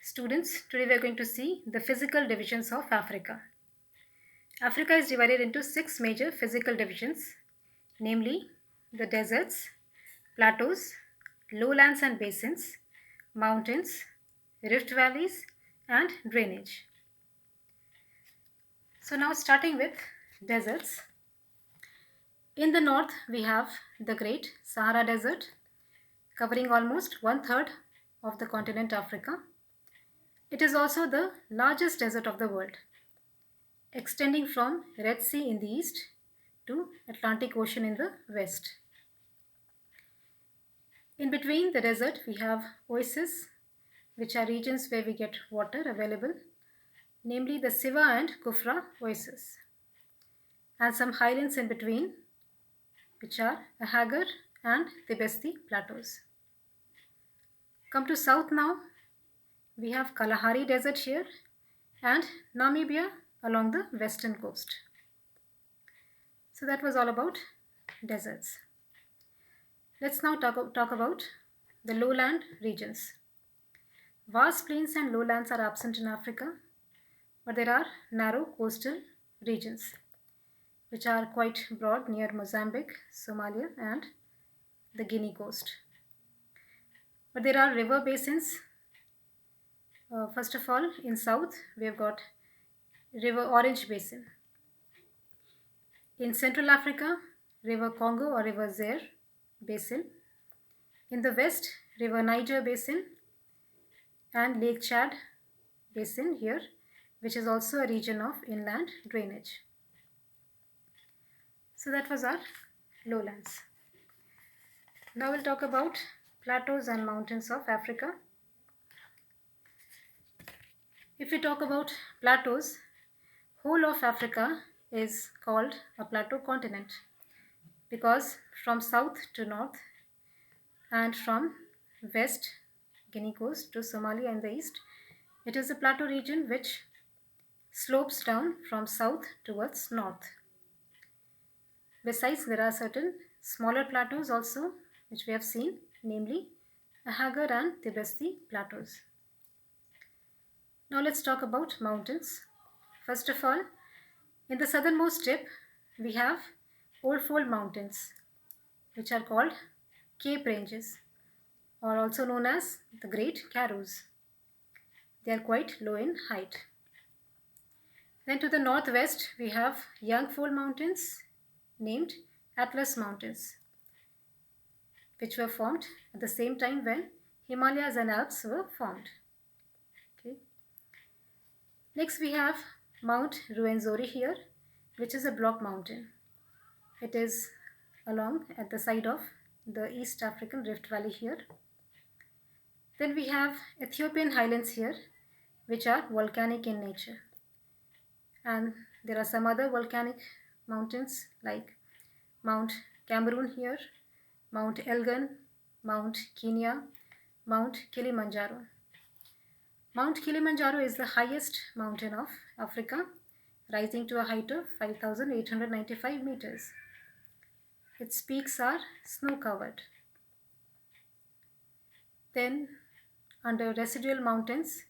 Students, today we are going to see the physical divisions of Africa. Africa is divided into 6 major physical divisions, namely the deserts, plateaus, lowlands and basins, mountains, rift valleys, and drainage. So now starting with deserts. In the north, we have the Great Sahara Desert, covering almost one third of the continent Africa. It is also the largest desert of the world, extending from Red Sea in the east to Atlantic Ocean in the west. In between the desert, we have oases, which are regions where we get water available, namely the Siva and Kufra oases, and some highlands in between, which are Ahagar and Tibesti plateaus. Come to south now, we have Kalahari Desert here and Namibia along the western coast. So that was all about deserts. Let's now talk about the lowland regions. Vast plains and lowlands are absent in Africa, but there are narrow coastal regions which are quite broad near Mozambique, Somalia, and the Guinea coast. But there are river basins. First of all, in south, we have got River Orange Basin. In Central Africa, River Congo or River Zaire Basin. In the west, River Niger Basin and Lake Chad Basin here, which is also a region of inland drainage. So that was our lowlands. Now we'll talk about plateaus and mountains of Africa. If we talk about plateaus, whole of Africa is called a plateau continent because from south to north and from west Guinea coast to Somalia in the east, it is a plateau region which slopes down from south towards north. Besides, there are certain smaller plateaus also which we have seen, namely Ahagar and Tibesti plateaus. Now let's talk about mountains. First of all, in the southernmost tip, we have Old Fold Mountains, which are called Cape Ranges, or also known as the Great Karroos. They are quite low in height. Then to the northwest, we have Young Fold Mountains, named Atlas Mountains, which were formed at the same time when Himalayas and Alps were formed. Okay. Next we have Mount Ruwenzori here, which is a block mountain. It is along at the side of the East African Rift Valley here. Then we have Ethiopian highlands here, which are volcanic in nature. And there are some other volcanic mountains like Mount Cameroon here, Mount Elgon, Mount Kenya, Mount Kilimanjaro. Mount Kilimanjaro is the highest mountain of Africa, rising to a height of 5,895 meters. Its peaks are snow-covered. Then, under residual mountains,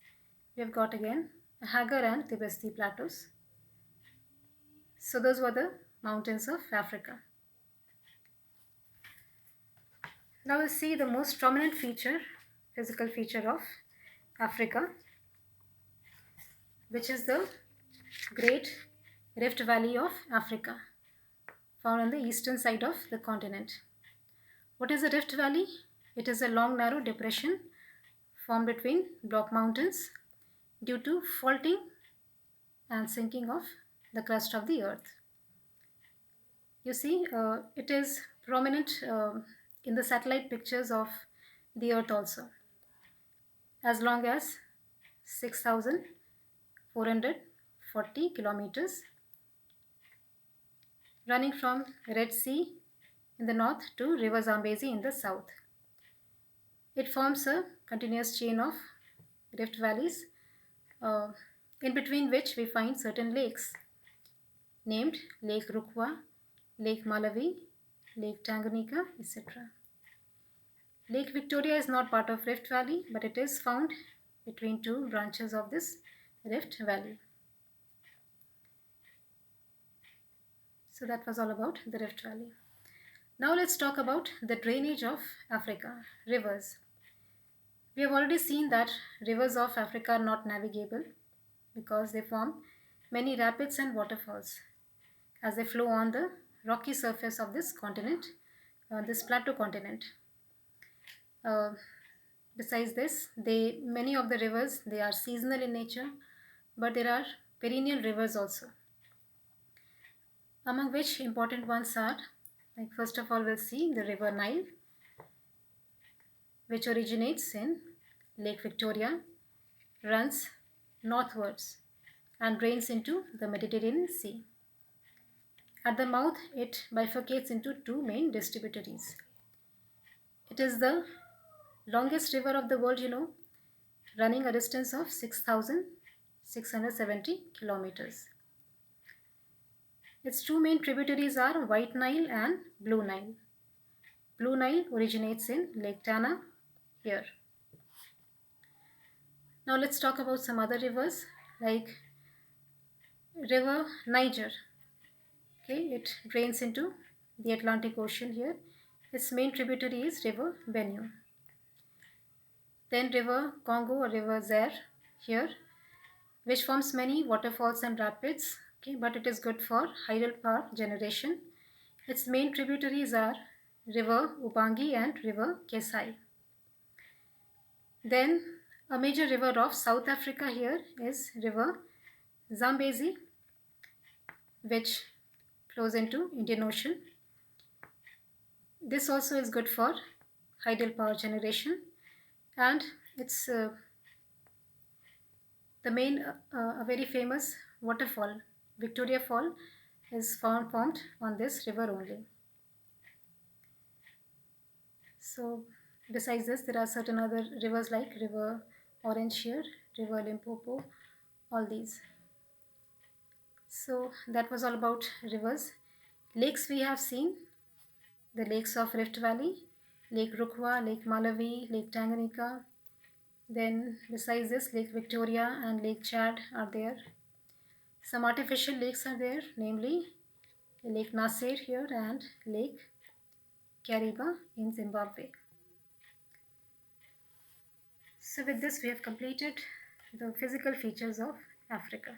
we have got again Hagar and Tibesti plateaus. So those were the mountains of Africa. Now we'll see the most prominent feature, physical feature of Africa, which is the Great Rift Valley of Africa, found on the eastern side of the continent. What is a Rift Valley? It is a long narrow depression formed between block mountains due to faulting and sinking of the crust of the earth. You see, it is prominent in the satellite pictures of the earth also, as long as 6,440 kilometers, running from Red Sea in the north to River Zambezi in the south. It forms a continuous chain of rift valleys, in between which we find certain lakes named Lake Rukwa, Lake Malawi, Lake Tanganyika, etc. Lake Victoria is not part of Rift Valley, but it is found between two branches of this Rift Valley. So that was all about the Rift Valley. Now let's talk about the drainage of Africa, rivers. We have already seen that rivers of Africa are not navigable because they form many rapids and waterfalls as they flow on the rocky surface of this continent, this plateau continent. Uh, Besides this, many of the rivers they are seasonal in nature, but there are perennial rivers also. Among which important ones are, like first of all, we'll see the river Nile, which originates in Lake Victoria, runs northwards, and drains into the Mediterranean Sea. At the mouth, it bifurcates into two main distributaries. It is the longest river of the world, running a distance of 6,670 kilometers. Its two main tributaries are White Nile and Blue Nile. Blue Nile originates in Lake Tana here. Now let's talk about some other rivers like River Niger. Okay, it drains into the Atlantic Ocean here. Its main tributary is River Benue. Then River Congo or River Zaire here, which forms many waterfalls and rapids, okay, but it is good for hydropower generation. Its main tributaries are River Ubangi and River Kesai. Then a major river of South Africa here is River Zambezi, which flows into Indian Ocean. This also is good for hydropower generation, and it's the main a very famous waterfall, Victoria Fall, is formed on this river only. So besides this, there are certain other rivers like River Orange here, River Limpopo, all these. So that was all about rivers. Lakes we have seen, the lakes of Rift Valley, Lake Rukwa, Lake Malawi, Lake Tanganyika. Then besides this, Lake Victoria and Lake Chad are there. Some artificial lakes are there, namely Lake Nasser here and Lake Kariba in Zimbabwe. So with this we have completed the physical features of Africa.